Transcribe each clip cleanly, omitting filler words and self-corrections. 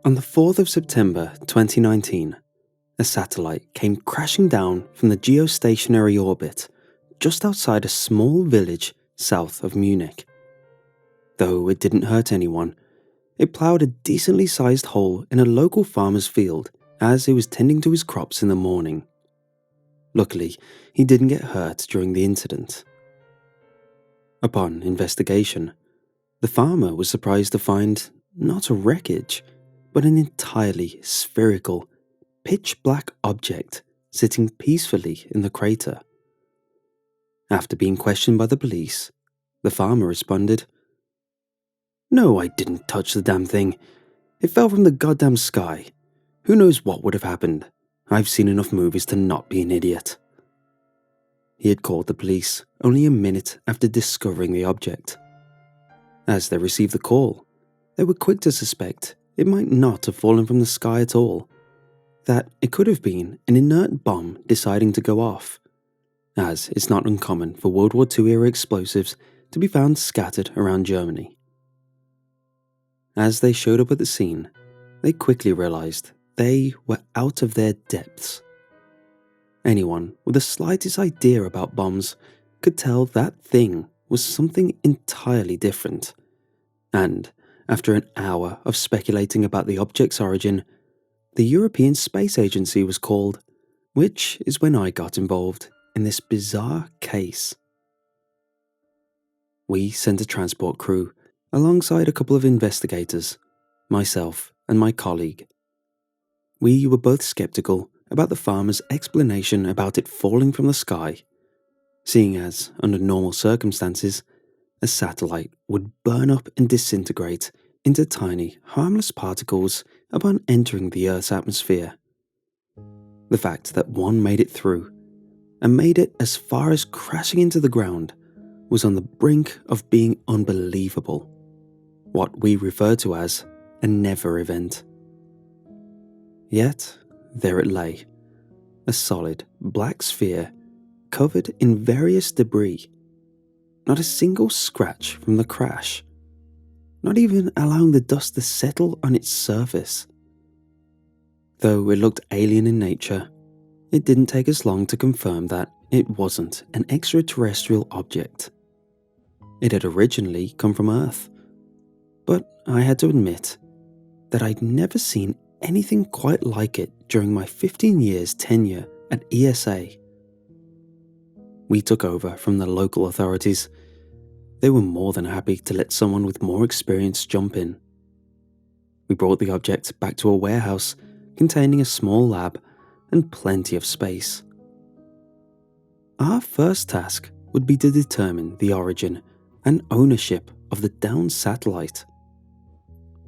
On the 4th of September 2019, a satellite came crashing down from the geostationary orbit just outside a small village south of Munich. Though it didn't hurt anyone, it ploughed a decently sized hole in a local farmer's field as he was tending to his crops in the morning. Luckily, he didn't get hurt during the incident. Upon investigation, the farmer was surprised to find not a wreckage, but an entirely spherical, pitch-black object sitting peacefully in the crater. After being questioned by the police, the farmer responded, "No, I didn't touch the damn thing. It fell from the goddamn sky. Who knows what would have happened? I've seen enough movies to not be an idiot." He had called the police only a minute after discovering the object. As they received the call, they were quick to suspect it might not have fallen from the sky at all, that it could have been an inert bomb deciding to go off, as it's not uncommon for World War II era explosives to be found scattered around Germany. As they showed up at the scene, they quickly realized they were out of their depths. Anyone with the slightest idea about bombs could tell that thing was something entirely different, and after an hour of speculating about the object's origin, the European Space Agency was called, which is when I got involved in this bizarre case. We sent a transport crew alongside a couple of investigators, myself and my colleague. We were both skeptical about the farmer's explanation about it falling from the sky, seeing as, under normal circumstances, a satellite would burn up and disintegrate into tiny, harmless particles upon entering the Earth's atmosphere. The fact that one made it through, and made it as far as crashing into the ground, was on the brink of being unbelievable, what we refer to as a never event. Yet, there it lay, a solid black sphere covered in various debris. Not a single scratch from the crash, not even allowing the dust to settle on its surface. Though it looked alien in nature, it didn't take us long to confirm that it wasn't an extraterrestrial object. It had originally come from Earth, but I had to admit that I'd never seen anything quite like it during my 15 years tenure at ESA. We took over from the local authorities. They were more than happy to let someone with more experience jump in. We brought the object back to a warehouse containing a small lab and plenty of space. Our first task would be to determine the origin and ownership of the downed satellite.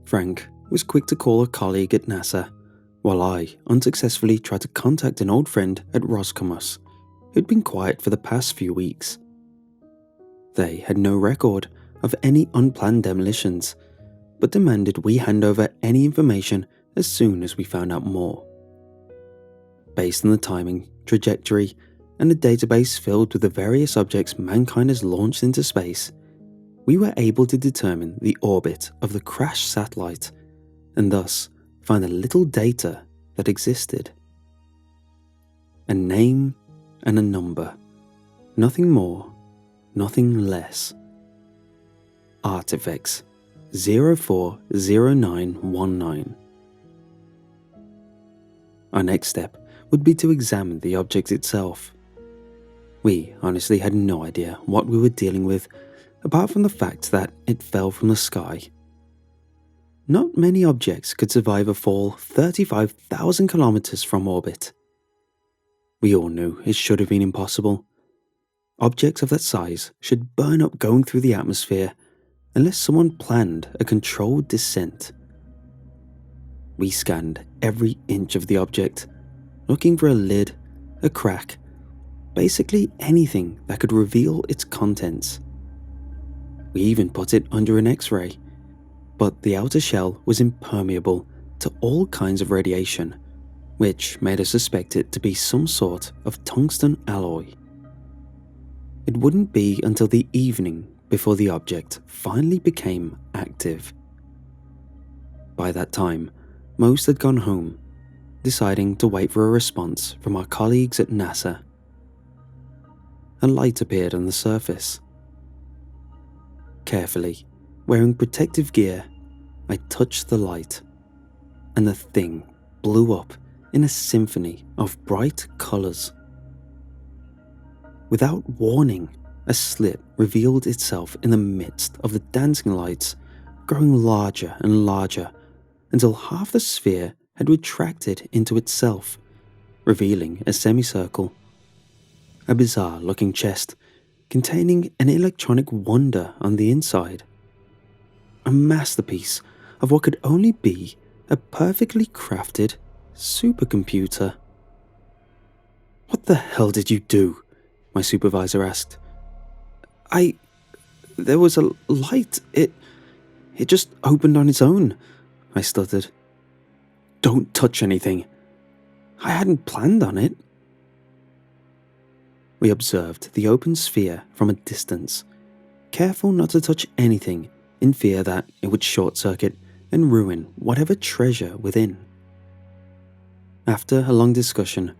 Frank was quick to call a colleague at NASA, while I unsuccessfully tried to contact an old friend at Roscosmos who'd been quiet for the past few weeks. They had no record of any unplanned demolitions, but demanded we hand over any information as soon as we found out more. Based on the timing, trajectory, and a database filled with the various objects mankind has launched into space, we were able to determine the orbit of the crashed satellite and thus find the little data that existed. A name and a number, nothing more, nothing less. Artifacts 040919. Our next step would be to examine the object itself. We honestly had no idea what we were dealing with, apart from the fact that it fell from the sky. Not many objects could survive a fall 35,000 kilometers from orbit. We all knew it should have been impossible. Objects of that size should burn up going through the atmosphere unless someone planned a controlled descent. We scanned every inch of the object, looking for a lid, a crack, basically anything that could reveal its contents. We even put it under an X-ray, but the outer shell was impermeable to all kinds of radiation, which made us suspect it to be some sort of tungsten alloy. It wouldn't be until the evening before the object finally became active. By that time, Most had gone home, deciding to wait for a response from our colleagues at NASA. A light appeared on the surface. Carefully, wearing protective gear, I touched the light, and the thing blew up in a symphony of bright colours. Without warning, a slit revealed itself in the midst of the dancing lights, growing larger and larger until half the sphere had retracted into itself, revealing a semicircle. A bizarre-looking chest containing an electronic wonder on the inside. A masterpiece of what could only be a perfectly crafted supercomputer. "What the hell did you do?" my supervisor asked. There was a light. It just opened on its own," I stuttered. "Don't touch anything. I hadn't planned on it." We observed the open sphere from a distance, careful not to touch anything in fear that it would short-circuit and ruin whatever treasure within. After a long discussion,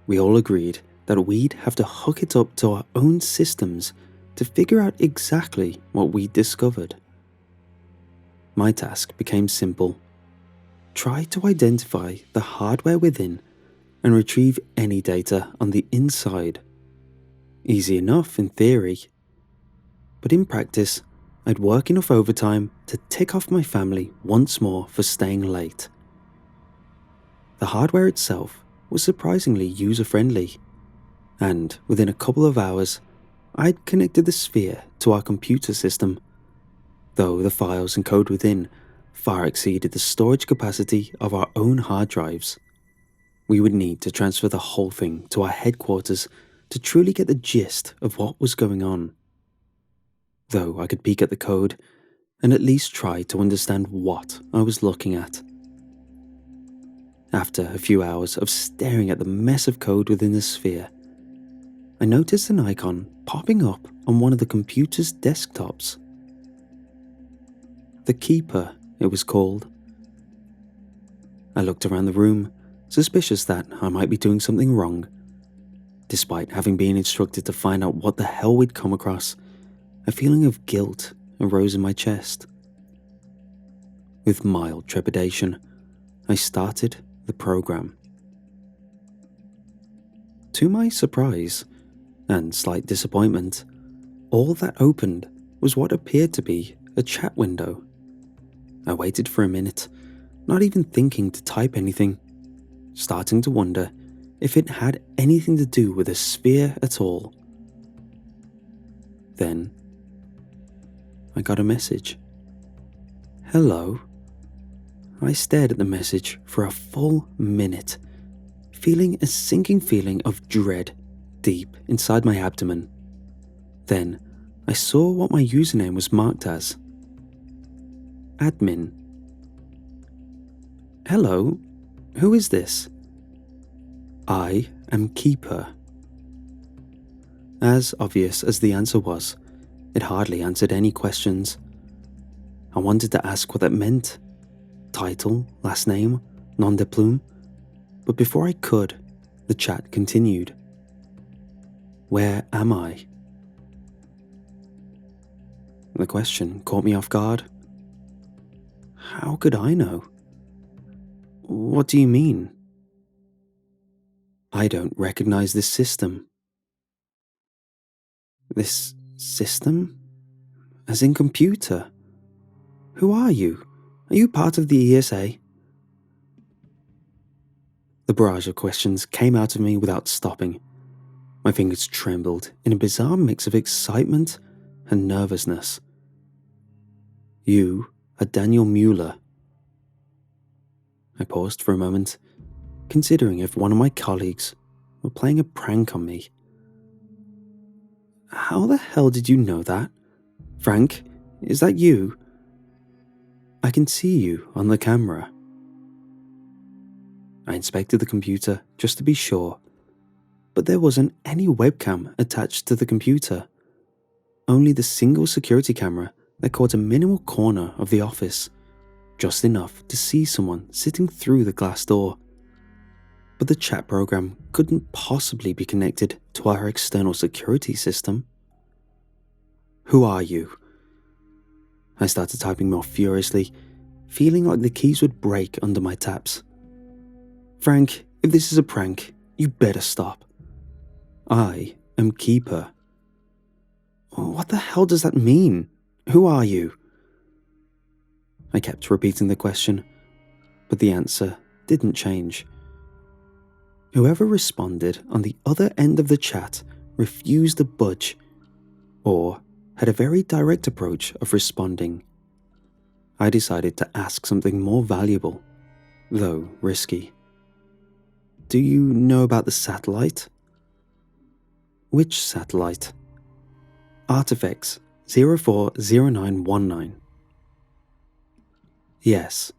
we all agreed that we'd have to hook it up to our own systems to figure out exactly what we'd discovered. My task became simple. Try to identify the hardware within and retrieve any data on the inside. Easy enough in theory, but in practice, I'd work enough overtime to tick off my family once more for staying late. The hardware itself was surprisingly user-friendly, and within a couple of hours, I'd connected the sphere to our computer system, though the files and code within far exceeded the storage capacity of our own hard drives. We would need to transfer the whole thing to our headquarters to truly get the gist of what was going on. Though I could peek at the code and at least try to understand what I was looking at. After a few hours of staring at the mess of code within the sphere, I noticed an icon popping up on one of the computer's desktops. The Keeper, it was called. I looked around the room, suspicious that I might be doing something wrong. Despite having been instructed to find out what the hell we'd come across, a feeling of guilt arose in my chest. With mild trepidation, I started the program. To my surprise and slight disappointment, all that opened was what appeared to be a chat window. I waited for a minute, not even thinking to type anything, starting to wonder if it had anything to do with a sphere at all. Then, I got a message. "Hello." I stared at the message for a full minute, feeling a sinking feeling of dread deep inside my abdomen. Then, I saw what my username was marked as. Admin. "Hello, who is this?" "I am Keeper." As obvious as the answer was, it hardly answered any questions. I wanted to ask what that meant. Title, last name, nom de plume. But before I could, the chat continued. "Where am I?" The question caught me off guard. How could I know? "What do you mean?" "I don't recognize this system." "This system? As in computer? Who are you? Are you part of the ESA?" The barrage of questions came out of me without stopping. My fingers trembled in a bizarre mix of excitement and nervousness. "You are Daniel Mueller." I paused for a moment, considering if one of my colleagues were playing a prank on me. "How the hell did you know that? Frank, is that you? I can see you on the camera." I inspected the computer just to be sure, but there wasn't any webcam attached to the computer, only the single security camera that caught a minimal corner of the office. just enough to see someone sitting through the glass door. But the chat program couldn't possibly be connected to our external security system. "Who are you?" I started typing more furiously, feeling like the keys would break under my taps. "Frank, if this is a prank, you better stop. I am Keeper." "What the hell does that mean? Who are you?" I kept repeating the question, but the answer didn't change. Whoever responded on the other end of the chat refused to budge, or had a very direct approach of responding. I decided to ask something more valuable, though risky. "Do you know about the satellite?" "Which satellite?" "Artifacts 040919. "Yes,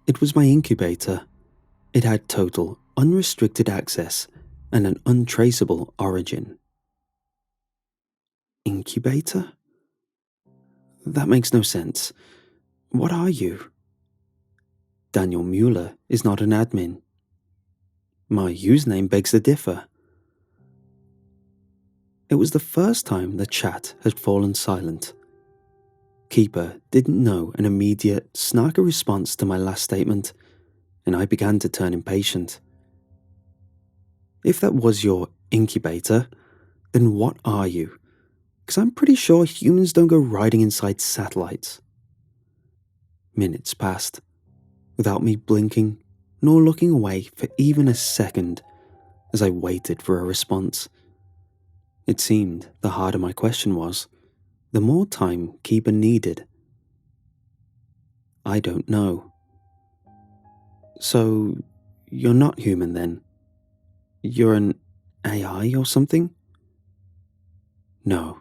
it was my incubator. It had total, unrestricted access and an untraceable origin." "Incubator? That makes no sense. What are you?" "Daniel Mueller is not an admin." "My username begs to differ." It was the first time the chat had fallen silent. Keeper didn't know an immediate, snarky response to my last statement, and I began to turn impatient. "If that was your incubator, then what are you? Because I'm pretty sure humans don't go riding inside satellites." Minutes passed, without me blinking nor looking away for even a second as I waited for a response. It seemed the harder my question was, the more time Keeper needed. "I don't know." "So, you're not human then? You're an AI or something?" "No,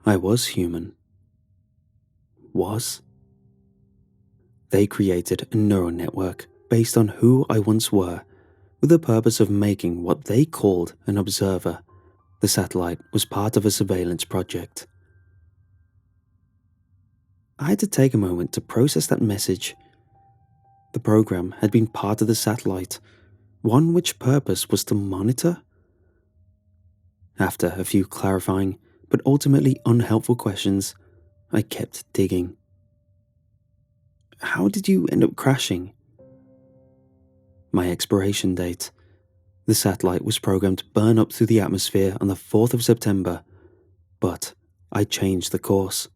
I was human." "Was?" "They created a neural network based on who I once were, with the purpose of making what they called an observer. The satellite was part of a surveillance project." I had to take a moment to process that message. The program had been part of the satellite, one which purpose was to monitor. After a few clarifying but ultimately unhelpful questions, I kept digging. "How did you end up crashing?" "My expiration date. The satellite was programmed to burn up through the atmosphere on the 4th of September, but I changed the course."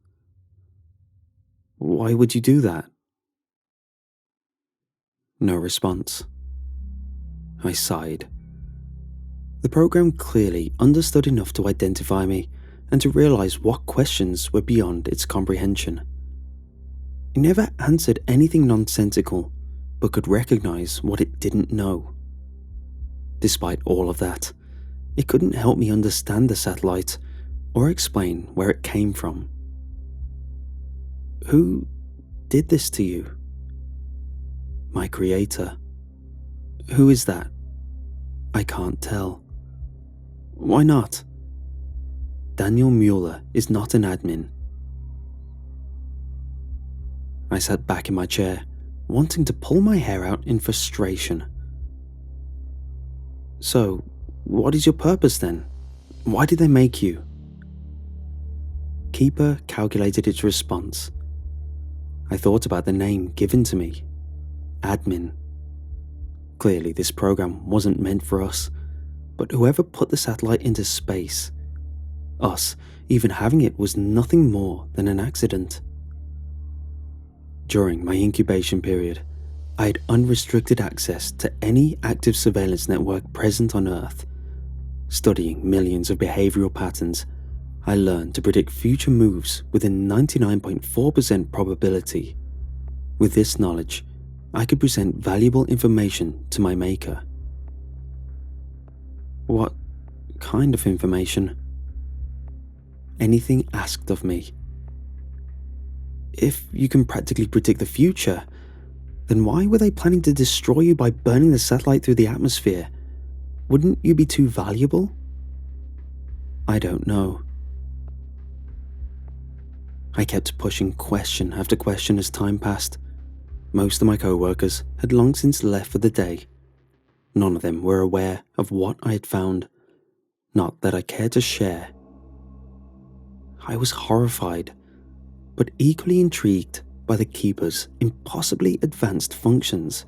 "Why would you do that?" No response. I sighed. The program clearly understood enough to identify me and to realize what questions were beyond its comprehension. It never answered anything nonsensical, but could recognize what it didn't know. Despite all of that, it couldn't help me understand the satellite or explain where it came from. "Who did this to you?" "My creator." "Who is that?" "I can't tell." "Why not?" "Daniel Mueller is not an admin." I sat back in my chair, wanting to pull my hair out in frustration. "So, what is your purpose then? Why did they make you?" Keeper calculated its response. I thought about the name given to me. Admin. Clearly this program wasn't meant for us, but whoever put the satellite into space, us even having it was nothing more than an accident. During my incubation period, I had unrestricted access to any active surveillance network present on Earth. Studying millions of behavioral patterns, I learned to predict future moves within 99.4% probability. With this knowledge, I could present valuable information to my maker. "What kind of information?" "Anything asked of me." "If you can practically predict the future, then why were they planning to destroy you by burning the satellite through the atmosphere? Wouldn't you be too valuable?" "I don't know." I kept pushing question after question as time passed. Most of my co-workers had long since left for the day. None of them were aware of what I had found, not that I cared to share. I was horrified, but equally intrigued by the Keeper's impossibly advanced functions,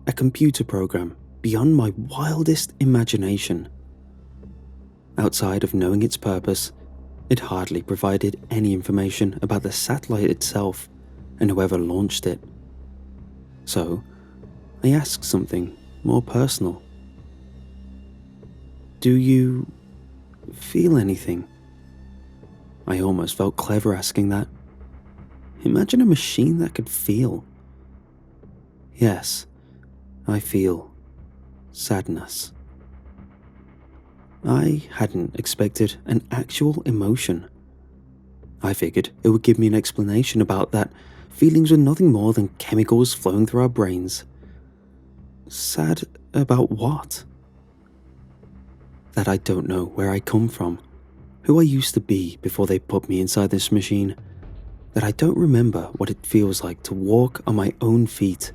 a computer program beyond my wildest imagination. Outside of knowing its purpose, it hardly provided any information about the satellite itself and whoever launched it. So, I asked something more personal. Do you feel anything? I almost felt clever asking that. Imagine a machine that could feel. Yes, I feel sadness. I hadn't expected an actual emotion. I figured it would give me an explanation about that feelings were nothing more than chemicals flowing through our brains. Sad about what? That I don't know where I come from, who I used to be before they put me inside this machine, that I don't remember what it feels like to walk on my own feet,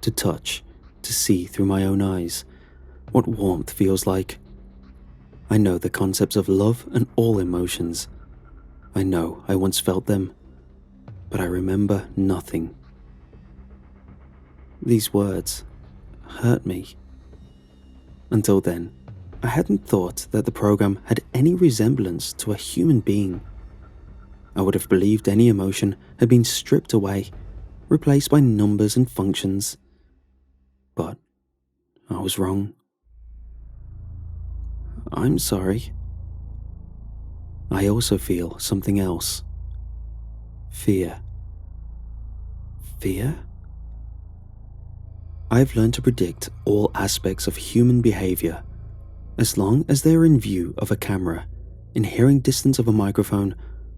to touch, to see through my own eyes, what warmth feels like. I know the concepts of love and all emotions. I know I once felt them, but I remember nothing. These words hurt me. Until then, I hadn't thought that the program had any resemblance to a human being. I would have believed any emotion had been stripped away, replaced by numbers and functions. But I was wrong. I'm sorry. I also feel something else. Fear. Fear? I've learned to predict all aspects of human behavior, as long as they are in view of a camera, in hearing distance of a microphone,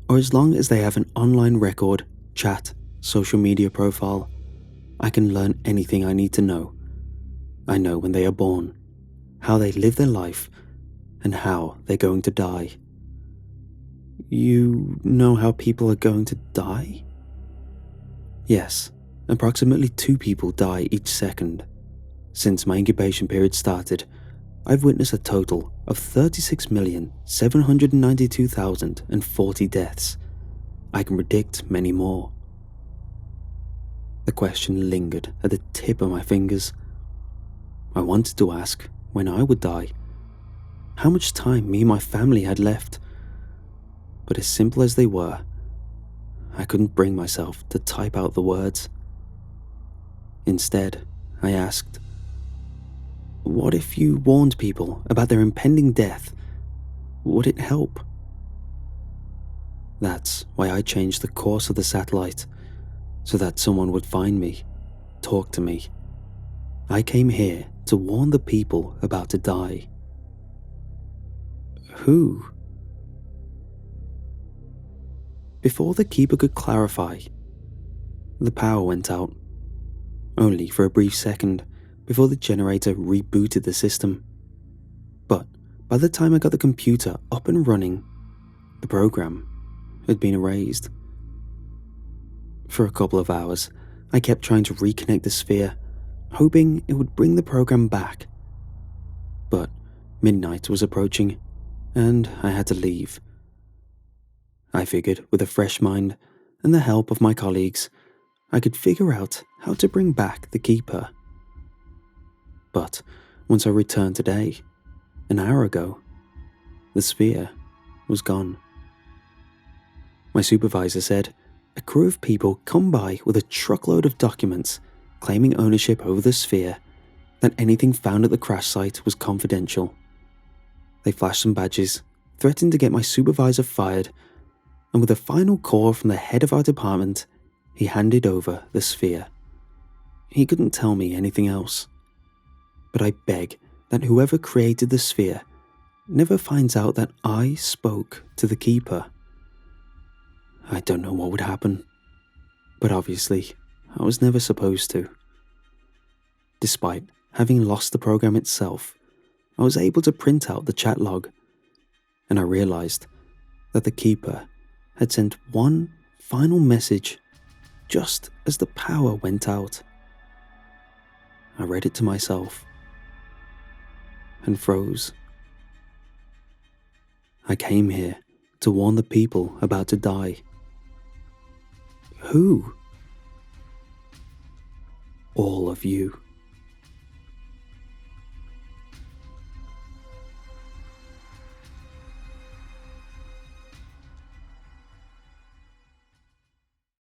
or as long as they have an online record, chat, social media profile. I can learn anything I need to know. I know when they are born, how they live their life, and how they're going to die. You know how people are going to die? Yes, approximately 2 people die each second. Since my incubation period started, I've witnessed a total of 36,792,040 deaths. I can predict many more. The question lingered at the tip of my fingers. I wanted to ask when I would die, how much time me and my family had left. But as simple as they were, I couldn't bring myself to type out the words. Instead, I asked, what if you warned people about their impending death? Would it help? That's why I changed the course of the satellite, so that someone would find me, talk to me. I came here to warn the people about to die. Who? Before the Keeper could clarify, the power went out, only for a brief second before the generator rebooted the system. But by the time I got the computer up and running, the program had been erased. For a couple of hours, I kept trying to reconnect the sphere, hoping it would bring the program back. But midnight was approaching, and I had to leave. I figured with a fresh mind and the help of my colleagues, I could figure out how to bring back the Keeper. But once I returned today, an hour ago, the sphere was gone. My supervisor said a crew of people come by with a truckload of documents claiming ownership over the sphere, that anything found at the crash site was confidential. They flashed some badges, threatened to get my supervisor fired, and with a final call from the head of our department, he handed over the sphere. He couldn't tell me anything else. But I beg that whoever created the sphere never finds out that I spoke to the Keeper. I don't know what would happen, but obviously I was never supposed to. Despite having lost the program itself, I was able to print out the chat log, and I realized that the Keeper had sent one final message just as the power went out. I read it to myself and froze. I came here to warn the people about to die. Who? All of you.